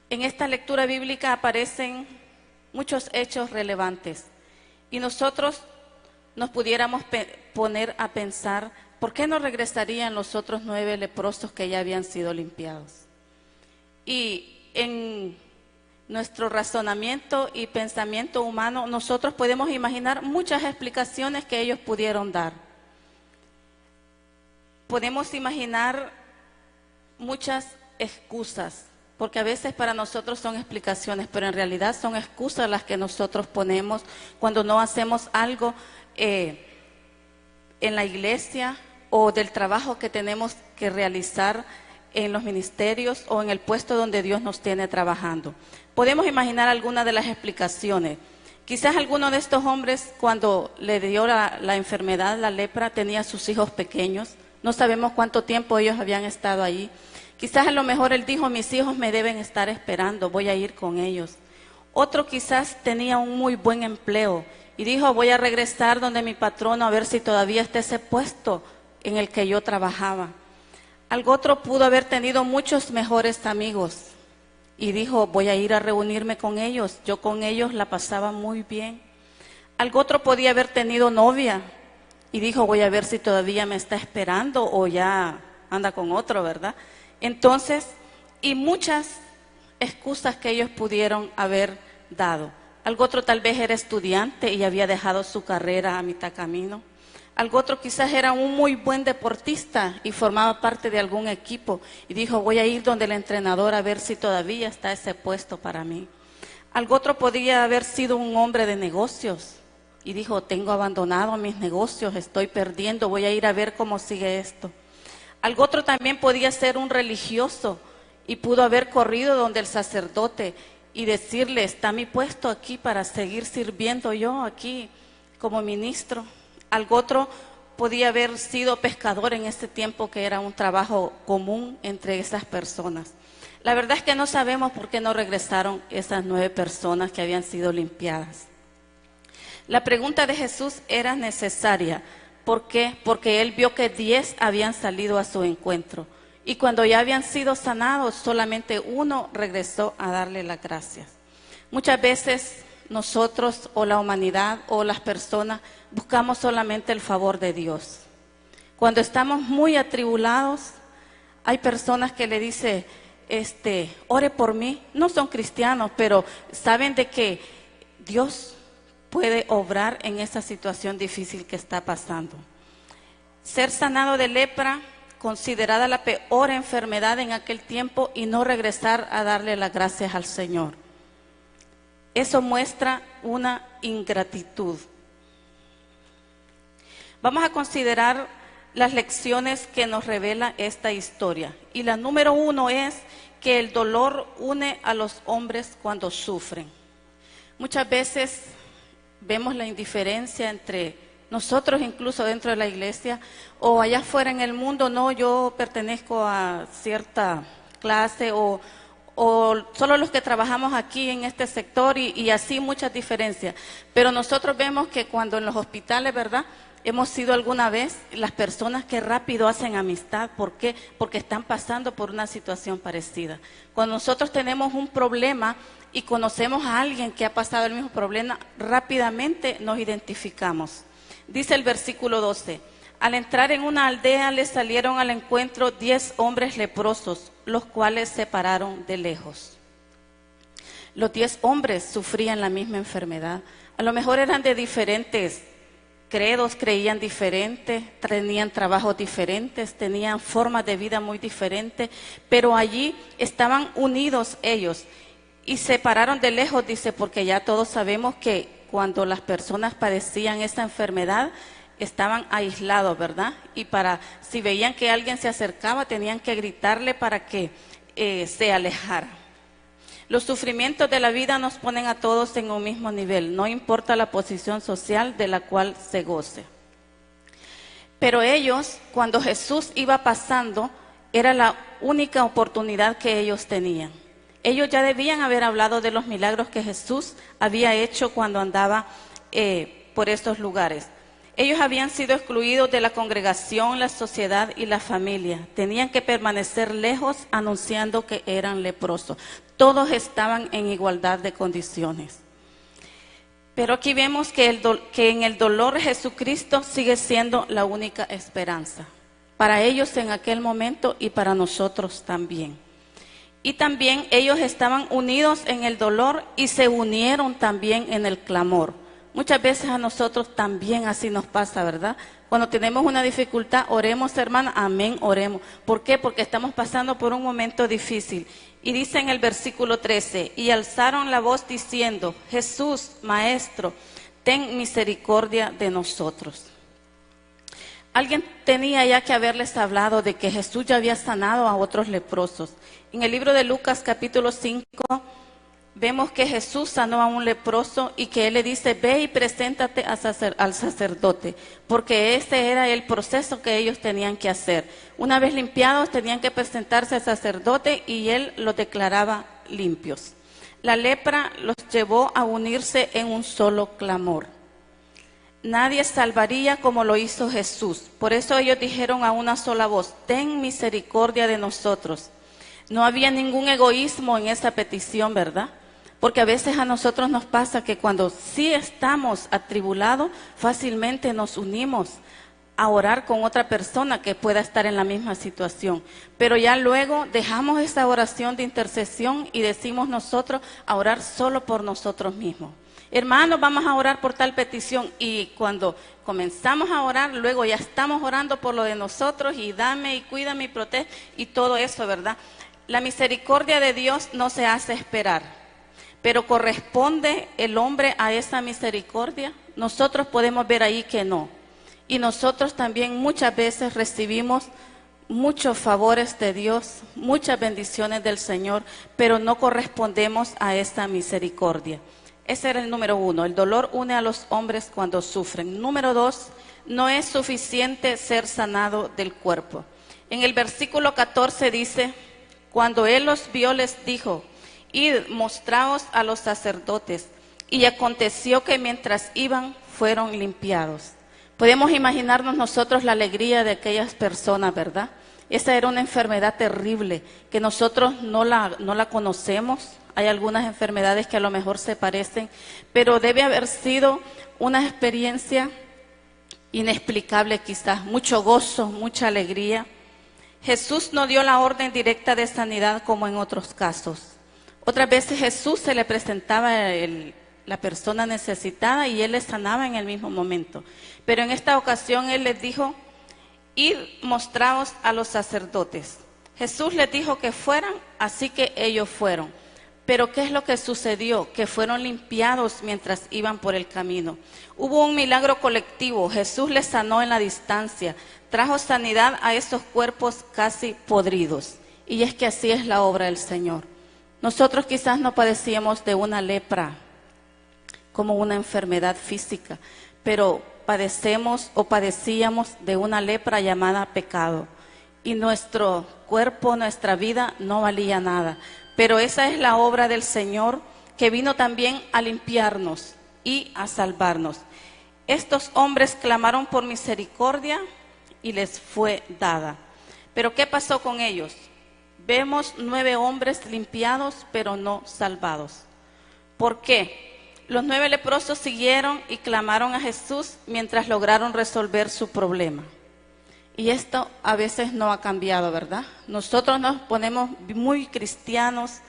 En esta lectura bíblica aparecen muchos hechos relevantes y nosotros nos pudiéramos poner a pensar, ¿por qué no regresarían los otros 9 leprosos que ya habían sido limpiados? Y en nuestro razonamiento y pensamiento humano, nosotros podemos imaginar muchas explicaciones que ellos pudieron dar. Podemos imaginar muchas excusas, porque a veces para nosotros son explicaciones, pero en realidad son excusas las que nosotros ponemos cuando no hacemos algo en la iglesia o del trabajo que tenemos que realizar en los ministerios o en el puesto donde Dios nos tiene trabajando. Podemos imaginar algunas de las explicaciones. Quizás alguno de estos hombres, cuando le dio la enfermedad, la lepra, tenía a sus hijos pequeños. No sabemos cuánto tiempo ellos habían estado ahí. Quizás a lo mejor él dijo, mis hijos me deben estar esperando, voy a ir con ellos. Otro quizás tenía un muy buen empleo y dijo, voy a regresar donde mi patrono a ver si todavía está ese puesto en el que yo trabajaba. Algo otro pudo haber tenido muchos mejores amigos y dijo, voy a ir a reunirme con ellos. Yo con ellos la pasaba muy bien. Algo otro podía haber tenido novia y dijo, voy a ver si todavía me está esperando o ya anda con otro, ¿verdad? Entonces, y muchas excusas que ellos pudieron haber dado. Algo otro tal vez era estudiante y había dejado su carrera a mitad camino. Algo otro quizás era un muy buen deportista y formaba parte de algún equipo y dijo, voy a ir donde el entrenador a ver si todavía está ese puesto para mí. Algo otro podía haber sido un hombre de negocios y dijo, tengo abandonado mis negocios, estoy perdiendo, voy a ir a ver cómo sigue esto. Algo otro también podía ser un religioso y pudo haber corrido donde el sacerdote y decirle, está mi puesto aquí para seguir sirviendo yo aquí como ministro. Algo otro podía haber sido pescador en ese tiempo, que era un trabajo común entre esas personas. La verdad es que no sabemos por qué no regresaron esas 9 personas que habían sido limpiadas. La pregunta de Jesús era necesaria. ¿Por qué? Porque él vio que 10 habían salido a su encuentro. Y cuando ya habían sido sanados, solamente uno regresó a darle las gracias. Muchas veces nosotros o la humanidad o las personas buscamos solamente el favor de Dios. Cuando estamos muy atribulados, hay personas que le dicen, ore por mí. No son cristianos, pero saben de que Dios puede obrar en esa situación difícil que está pasando. Ser sanado de lepra, considerada la peor enfermedad en aquel tiempo, y no regresar a darle las gracias al Señor. Eso muestra una ingratitud. Vamos a considerar las lecciones que nos revela esta historia. Y la número 1 es que el dolor une a los hombres cuando sufren. Muchas veces vemos la indiferencia entre nosotros, incluso dentro de la iglesia, o allá afuera en el mundo, no, yo pertenezco a cierta clase, o solo los que trabajamos aquí en este sector, y así muchas diferencias. Pero nosotros vemos que cuando en los hospitales, ¿verdad?, hemos sido alguna vez las personas que rápido hacen amistad. ¿Por qué? Porque están pasando por una situación parecida. Cuando nosotros tenemos un problema y conocemos a alguien que ha pasado el mismo problema, rápidamente nos identificamos. Dice el versículo 12, al entrar en una aldea les salieron al encuentro 10 hombres leprosos, los cuales se pararon de lejos. Los 10 hombres sufrían la misma enfermedad. A lo mejor eran de diferentes credos, creían diferente, tenían trabajos diferentes, tenían formas de vida muy diferentes, pero allí estaban unidos ellos y se pararon de lejos, dice, porque ya todos sabemos que cuando las personas padecían esta enfermedad estaban aislados, ¿verdad? Y si veían que alguien se acercaba, tenían que gritarle para que se alejara. Los sufrimientos de la vida nos ponen a todos en un mismo nivel, no importa la posición social de la cual se goce. Pero ellos, cuando Jesús iba pasando, era la única oportunidad que ellos tenían. Ellos ya debían haber hablado de los milagros que Jesús había hecho cuando andaba por estos lugares. Ellos habían sido excluidos de la congregación, la sociedad y la familia. Tenían que permanecer lejos anunciando que eran leprosos. Todos estaban en igualdad de condiciones. Pero aquí vemos que en el dolor Jesucristo sigue siendo la única esperanza. Para ellos en aquel momento y para nosotros también. Y también ellos estaban unidos en el dolor y se unieron también en el clamor. Muchas veces a nosotros también así nos pasa, ¿verdad? Cuando tenemos una dificultad, oremos, hermana, amén, oremos. ¿Por qué? Porque estamos pasando por un momento difícil. Y dice en el versículo 13, y alzaron la voz diciendo, Jesús, Maestro, ten misericordia de nosotros. Alguien tenía ya que haberles hablado de que Jesús ya había sanado a otros leprosos. En el libro de Lucas capítulo 5 vemos que Jesús sanó a un leproso y que Él le dice, ve y preséntate al sacerdote, porque ese era el proceso que ellos tenían que hacer. Una vez limpiados tenían que presentarse al sacerdote y Él los declaraba limpios. La lepra los llevó a unirse en un solo clamor. Nadie salvaría como lo hizo Jesús. Por eso ellos dijeron a una sola voz, ten misericordia de nosotros. No había ningún egoísmo en esa petición, ¿verdad? Porque a veces a nosotros nos pasa que cuando sí estamos atribulados, fácilmente nos unimos a orar con otra persona que pueda estar en la misma situación. Pero ya luego dejamos esa oración de intercesión y decimos nosotros a orar solo por nosotros mismos. Hermanos, vamos a orar por tal petición, y cuando comenzamos a orar, luego ya estamos orando por lo de nosotros y dame y cuídame y protege y todo eso, ¿verdad? La misericordia de Dios no se hace esperar, pero ¿corresponde el hombre a esa misericordia? Nosotros podemos ver ahí que no. Y nosotros también muchas veces recibimos muchos favores de Dios, muchas bendiciones del Señor, pero no correspondemos a esa misericordia. Ese era el número 1, el dolor une a los hombres cuando sufren. Número 2, no es suficiente ser sanado del cuerpo. En el versículo 14 dice, cuando Él los vio les dijo, id, mostraos a los sacerdotes. Y aconteció que mientras iban, fueron limpiados. Podemos imaginarnos nosotros la alegría de aquellas personas, ¿verdad? Esa era una enfermedad terrible, que nosotros no la conocemos. Hay algunas enfermedades que a lo mejor se parecen, pero debe haber sido una experiencia inexplicable quizás, mucho gozo, mucha alegría. Jesús no dio la orden directa de sanidad como en otros casos. Otras veces Jesús se le presentaba la persona necesitada y Él le sanaba en el mismo momento. Pero en esta ocasión Él les dijo, id, mostraos a los sacerdotes. Jesús les dijo que fueran, así que ellos fueron. Pero ¿qué es lo que sucedió? Que fueron limpiados mientras iban por el camino. Hubo un milagro colectivo. Jesús les sanó en la distancia. Trajo sanidad a esos cuerpos casi podridos. Y es que así es la obra del Señor. Nosotros quizás no padecíamos de una lepra como una enfermedad física, pero padecemos o padecíamos de una lepra llamada pecado. Y nuestro cuerpo, nuestra vida no valía nada. Pero esa es la obra del Señor, que vino también a limpiarnos y a salvarnos. Estos hombres clamaron por misericordia y les fue dada. Pero ¿qué pasó con ellos? Vemos 9 hombres limpiados, pero no salvados. ¿Por qué? Los 9 leprosos siguieron y clamaron a Jesús mientras lograron resolver su problema. Y esto a veces no ha cambiado, ¿verdad? Nosotros nos ponemos muy cristianos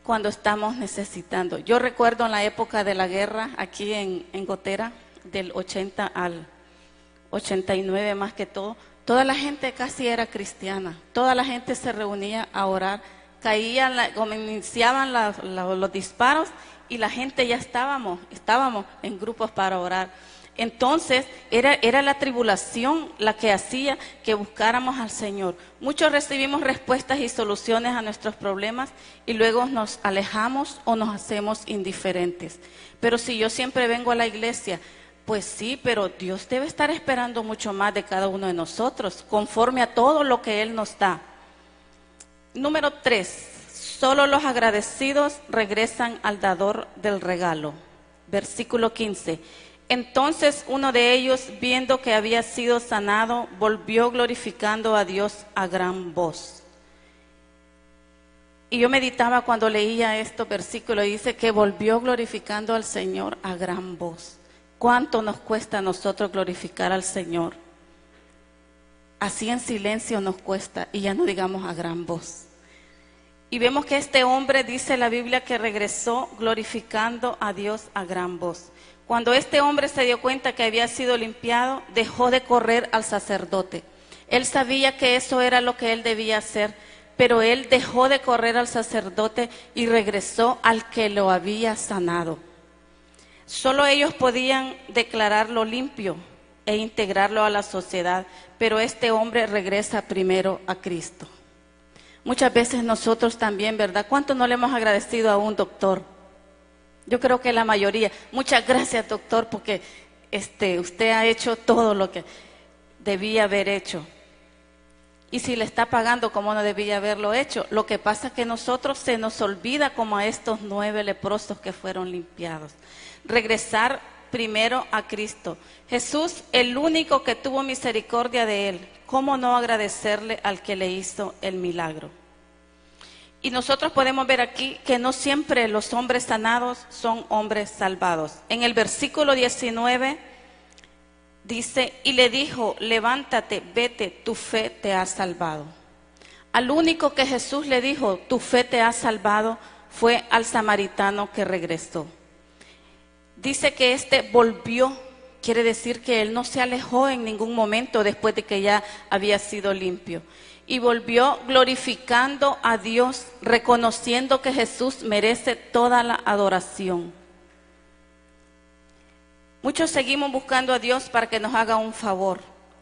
cuando estamos necesitando. Yo recuerdo en la época de la guerra aquí en Gotera, del 80 al 89 más que todo, toda la gente casi era cristiana. Toda la gente se reunía a orar. Iniciaban los disparos y la gente ya estábamos en grupos para orar. Entonces, era la tribulación la que hacía que buscáramos al Señor. Muchos recibimos respuestas y soluciones a nuestros problemas y luego nos alejamos o nos hacemos indiferentes. Pero si yo siempre vengo a la iglesia, pues sí, pero Dios debe estar esperando mucho más de cada uno de nosotros, conforme a todo lo que Él nos da. Número 3, solo los agradecidos regresan al dador del regalo. Versículo 15. Entonces uno de ellos, viendo que había sido sanado, volvió glorificando a Dios a gran voz. Y yo meditaba cuando leía estos versículos y dice que volvió glorificando al Señor a gran voz. ¿Cuánto nos cuesta a nosotros glorificar al Señor? Así en silencio nos cuesta y ya no digamos a gran voz. Y vemos que este hombre, dice la Biblia, que regresó glorificando a Dios a gran voz. Cuando este hombre se dio cuenta que había sido limpiado, dejó de correr al sacerdote. Él sabía que eso era lo que él debía hacer, pero él dejó de correr al sacerdote y regresó al que lo había sanado. Solo ellos podían declararlo limpio e integrarlo a la sociedad, pero este hombre regresa primero a Cristo. Muchas veces nosotros también, ¿verdad? ¿Cuánto no le hemos agradecido a un doctor? Yo creo que la mayoría. Muchas gracias, doctor, porque usted ha hecho todo lo que debía haber hecho. Y si le está pagando, ¿cómo no debía haberlo hecho? Lo que pasa es que nosotros se nos olvida como a estos 9 leprosos que fueron limpiados. Regresar primero a Cristo. Jesús, el único que tuvo misericordia de él. ¿Cómo no agradecerle al que le hizo el milagro? Y nosotros podemos ver aquí que no siempre los hombres sanados son hombres salvados. En el versículo 19 dice, y le dijo, levántate, vete, tu fe te ha salvado. Al único que Jesús le dijo, tu fe te ha salvado, fue al samaritano que regresó. Dice que volvió, quiere decir que él no se alejó en ningún momento después de que ya había sido limpio. Y volvió glorificando a Dios, reconociendo que Jesús merece toda la adoración. Muchos seguimos buscando a Dios para que nos haga un favor.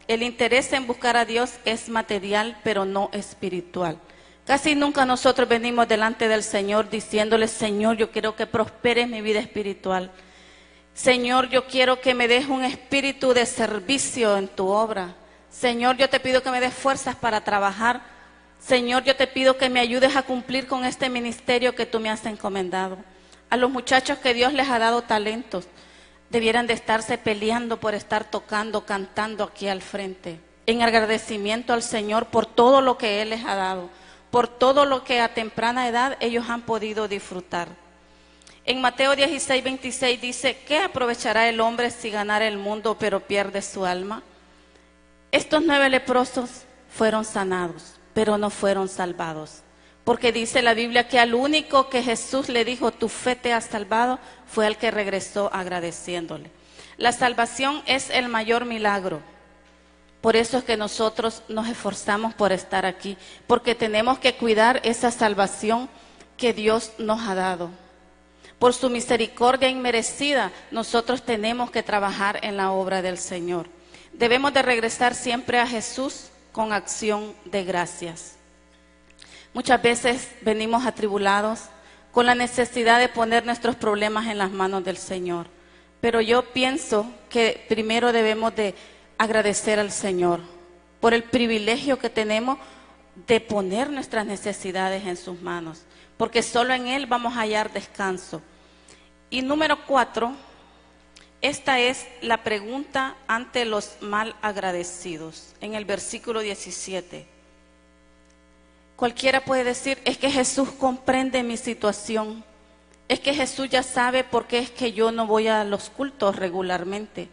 El interés en buscar a Dios es material, pero no espiritual. Casi nunca nosotros venimos delante del Señor diciéndole, Señor, yo quiero que prosperes mi vida espiritual. Señor, yo quiero que me des un espíritu de servicio en tu obra. Señor, yo te pido que me des fuerzas para trabajar. Señor, yo te pido que me ayudes a cumplir con este ministerio que tú me has encomendado. A los muchachos que Dios les ha dado talentos, debieran de estarse peleando por estar tocando, cantando aquí al frente, en agradecimiento al Señor por todo lo que Él les ha dado, por todo lo que a temprana edad ellos han podido disfrutar. En Mateo 16, 26 dice, ¿qué aprovechará el hombre si ganara el mundo pero pierde su alma? Estos 9 leprosos fueron sanados, pero no fueron salvados. Porque dice la Biblia que al único que Jesús le dijo, tu fe te ha salvado, fue al que regresó agradeciéndole. La salvación es el mayor milagro. Por eso es que nosotros nos esforzamos por estar aquí, porque tenemos que cuidar esa salvación que Dios nos ha dado. Por su misericordia inmerecida, nosotros tenemos que trabajar en la obra del Señor. Debemos de regresar siempre a Jesús con acción de gracias. Muchas veces venimos atribulados con la necesidad de poner nuestros problemas en las manos del Señor. Pero yo pienso que primero debemos de agradecer al Señor por el privilegio que tenemos de poner nuestras necesidades en sus manos, porque solo en Él vamos a hallar descanso. Y número 4, esta es la pregunta ante los mal agradecidos, en el versículo 17. Cualquiera puede decir, es que Jesús comprende mi situación, es que Jesús ya sabe por qué es que yo no voy a los cultos regularmente.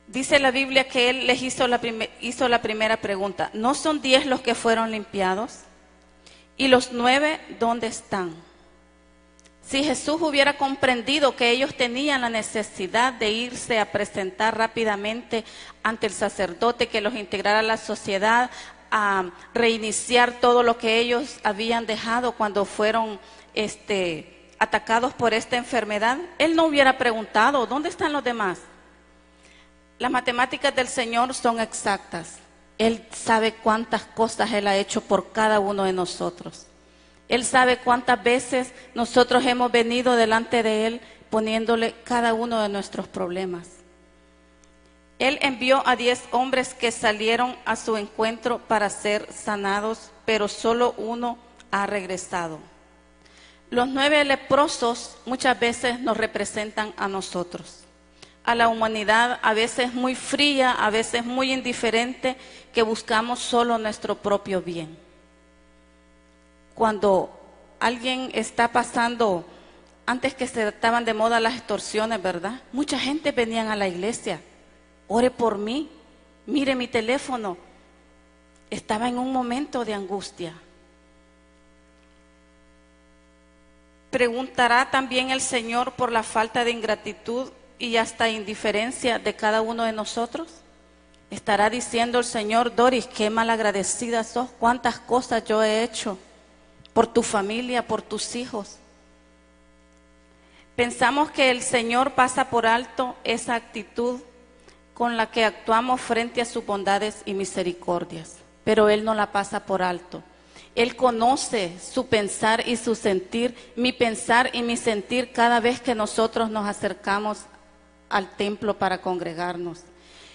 Dice la Biblia que Él les hizo la primera pregunta, ¿no son 10 los que fueron limpiados? ¿Y los 9 dónde están? Si Jesús hubiera comprendido que ellos tenían la necesidad de irse a presentar rápidamente ante el sacerdote que los integrara a la sociedad, a reiniciar todo lo que ellos habían dejado cuando fueron atacados por esta enfermedad, Él no hubiera preguntado, ¿dónde están los demás? Las matemáticas del Señor son exactas. Él sabe cuántas cosas Él ha hecho por cada uno de nosotros. Él sabe cuántas veces nosotros hemos venido delante de Él poniéndole cada uno de nuestros problemas. Él envió a 10 hombres que salieron a su encuentro para ser sanados, pero solo uno ha regresado. Los 9 leprosos muchas veces nos representan a nosotros, a la humanidad, a veces muy fría, a veces muy indiferente, que buscamos solo nuestro propio bien. Cuando alguien está pasando, antes que se estaban de moda las extorsiones, ¿verdad? Mucha gente venían a la iglesia, ore por mí, mire mi teléfono. Estaba en un momento de angustia. ¿Preguntará también el Señor por la falta de ingratitud y hasta indiferencia de cada uno de nosotros? ¿Estará diciendo el Señor: Doris, qué malagradecida sos, cuántas cosas yo he hecho por tu familia, por tus hijos? Pensamos que el Señor pasa por alto esa actitud con la que actuamos frente a sus bondades y misericordias, pero Él no la pasa por alto. Él conoce su pensar y su sentir, mi pensar y mi sentir cada vez que nosotros nos acercamos al templo para congregarnos.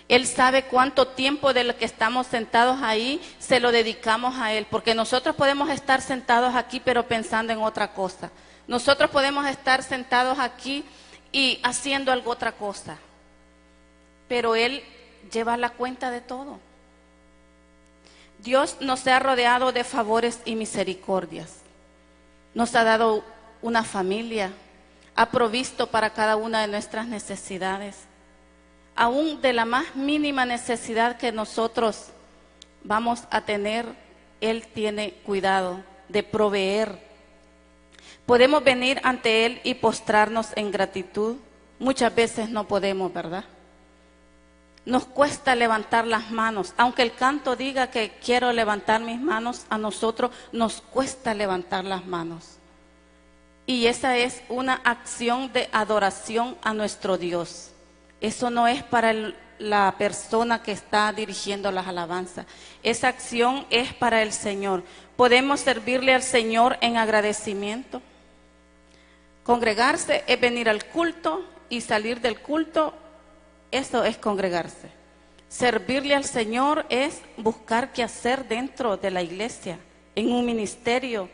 Él sabe cuánto tiempo de lo que estamos sentados ahí se lo dedicamos a Él, porque nosotros podemos estar sentados aquí pero pensando en otra cosa. Nosotros podemos estar sentados aquí y haciendo algo otra cosa, pero Él lleva la cuenta de todo. Dios nos ha rodeado de favores y misericordias. Nos ha dado una familia, ha provisto para cada una de nuestras necesidades. Aún de la más mínima necesidad que nosotros vamos a tener, Él tiene cuidado de proveer. Podemos venir ante Él y postrarnos en gratitud. Muchas veces no podemos, ¿verdad? Nos cuesta levantar las manos. Aunque el canto diga que quiero levantar mis manos, a nosotros nos cuesta levantar las manos. Y esa es una acción de adoración a nuestro Dios. Eso no es para la persona que está dirigiendo las alabanzas. Esa acción es para el Señor. Podemos servirle al Señor en agradecimiento. Congregarse es venir al culto y salir del culto. Eso es congregarse. Servirle al Señor es buscar qué hacer dentro de la iglesia, en un ministerio.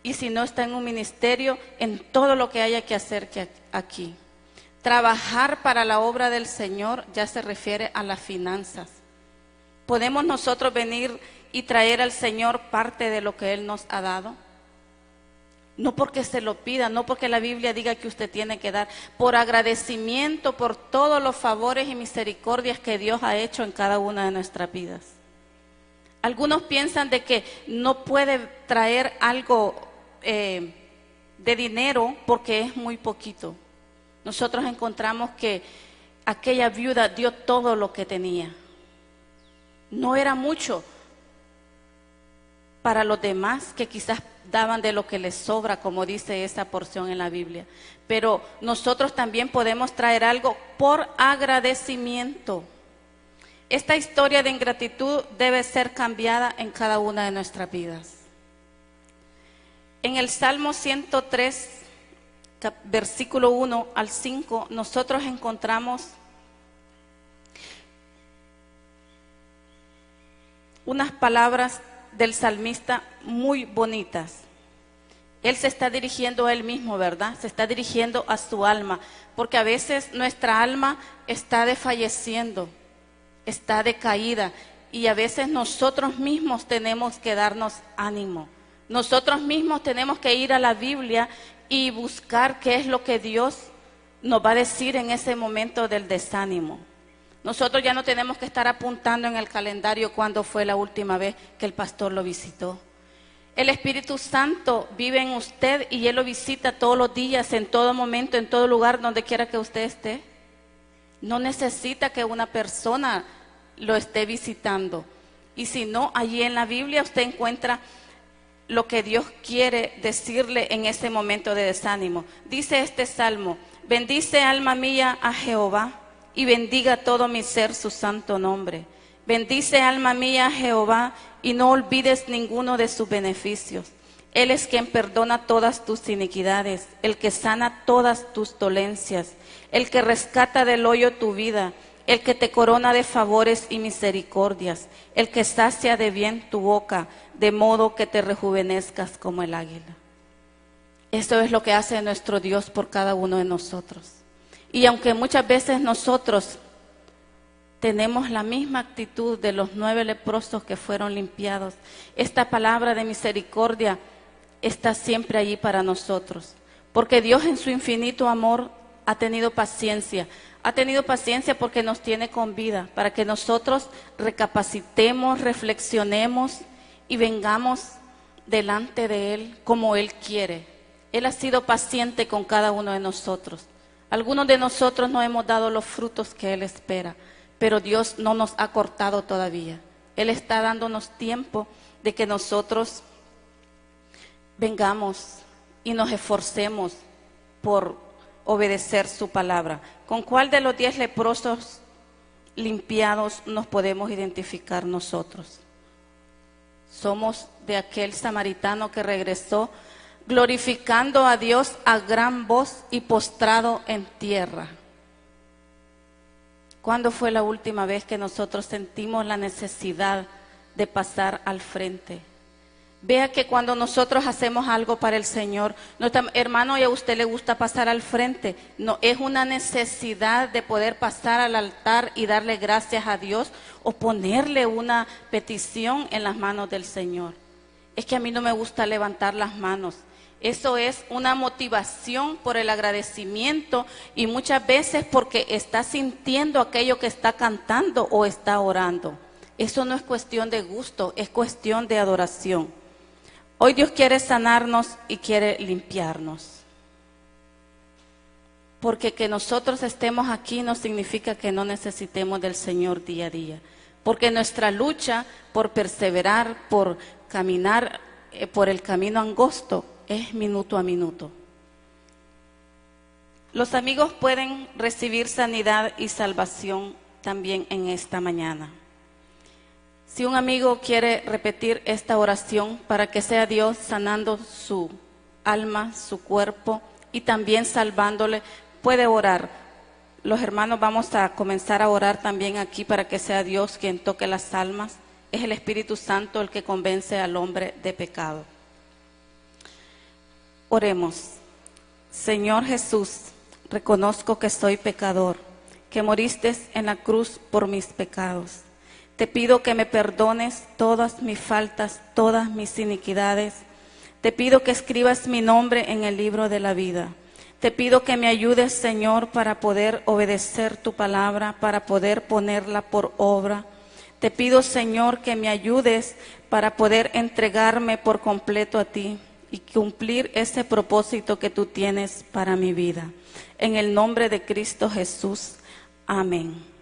Y si no está en un ministerio, en todo lo que haya que hacer aquí. Trabajar para la obra del Señor ya se refiere a las finanzas. ¿Podemos nosotros venir y traer al Señor parte de lo que Él nos ha dado? No porque se lo pida, no porque la Biblia diga que usted tiene que dar, por agradecimiento por todos los favores y misericordias que Dios ha hecho en cada una de nuestras vidas. Algunos piensan de que no puede traer algo de dinero porque es muy poquito. Nosotros encontramos que aquella viuda dio todo lo que tenía. No era mucho para los demás que quizás daban de lo que les sobra, como dice esa porción en la Biblia. Pero nosotros también podemos traer algo por agradecimiento. Esta historia de ingratitud debe ser cambiada en cada una de nuestras vidas. En el Salmo 103, versículo 1 al 5, nosotros encontramos unas palabras del salmista muy bonitas. Él se está dirigiendo a él mismo, ¿verdad? Se está dirigiendo a su alma, porque a veces nuestra alma está desfalleciendo, está decaída, y a veces nosotros mismos tenemos que darnos ánimo. Nosotros mismos tenemos que ir a la Biblia y buscar qué es lo que Dios nos va a decir en ese momento del desánimo. Nosotros ya no tenemos que estar apuntando en el calendario cuándo fue la última vez que el pastor lo visitó. El Espíritu Santo vive en usted y Él lo visita todos los días, en todo momento, en todo lugar, donde quiera que usted esté. No necesita que una persona lo esté visitando. Y si no, allí en la Biblia usted encuentra lo que Dios quiere decirle en ese momento de desánimo. Dice este salmo: bendice alma mía a Jehová, y bendiga todo mi ser su santo nombre. Bendice alma mía a Jehová, y no olvides ninguno de sus beneficios. Él es quien perdona todas tus iniquidades, el que sana todas tus dolencias, el que rescata del hoyo tu vida, el que te corona de favores y misericordias, el que sacia de bien tu boca, de modo que te rejuvenezcas como el águila. Esto es lo que hace nuestro Dios por cada uno de nosotros. Y aunque muchas veces nosotros tenemos la misma actitud de los 9 leprosos que fueron limpiados, esta palabra de misericordia está siempre allí para nosotros. Porque Dios en su infinito amor ha tenido paciencia. Ha tenido paciencia porque nos tiene con vida, para que nosotros recapacitemos, reflexionemos y vengamos delante de Él como Él quiere. Él ha sido paciente con cada uno de nosotros. Algunos de nosotros no hemos dado los frutos que Él espera, pero Dios no nos ha cortado todavía. Él está dándonos tiempo de que nosotros vengamos y nos esforcemos por obedecer su palabra. ¿Con cuál de los 10 leprosos limpiados nos podemos identificar nosotros? Somos de aquel samaritano que regresó glorificando a Dios a gran voz y postrado en tierra. ¿Cuándo fue la última vez que nosotros sentimos la necesidad de pasar al frente? Vea que cuando nosotros hacemos algo para el Señor, hermano, y a usted le gusta pasar al frente, no es una necesidad de poder pasar al altar y darle gracias a Dios o ponerle una petición en las manos del Señor. Es que a mí no me gusta levantar las manos. Eso es una motivación por el agradecimiento y muchas veces porque está sintiendo aquello que está cantando o está orando. Eso no es cuestión de gusto, es cuestión de adoración. Hoy Dios quiere sanarnos y quiere limpiarnos. Porque que nosotros estemos aquí no significa que no necesitemos del Señor día a día. Porque nuestra lucha por perseverar, por caminar por el camino angosto, es minuto a minuto. Los amigos pueden recibir sanidad y salvación también en esta mañana. Si un amigo quiere repetir esta oración para que sea Dios sanando su alma, su cuerpo y también salvándole, puede orar. Los hermanos vamos a comenzar a orar también aquí para que sea Dios quien toque las almas. Es el Espíritu Santo el que convence al hombre de pecado. Oremos. Señor Jesús, reconozco que soy pecador, que moriste en la cruz por mis pecados. Te pido que me perdones todas mis faltas, todas mis iniquidades. Te pido que escribas mi nombre en el libro de la vida. Te pido que me ayudes, Señor, para poder obedecer tu palabra, para poder ponerla por obra. Te pido, Señor, que me ayudes para poder entregarme por completo a ti y cumplir ese propósito que tú tienes para mi vida. En el nombre de Cristo Jesús. Amén.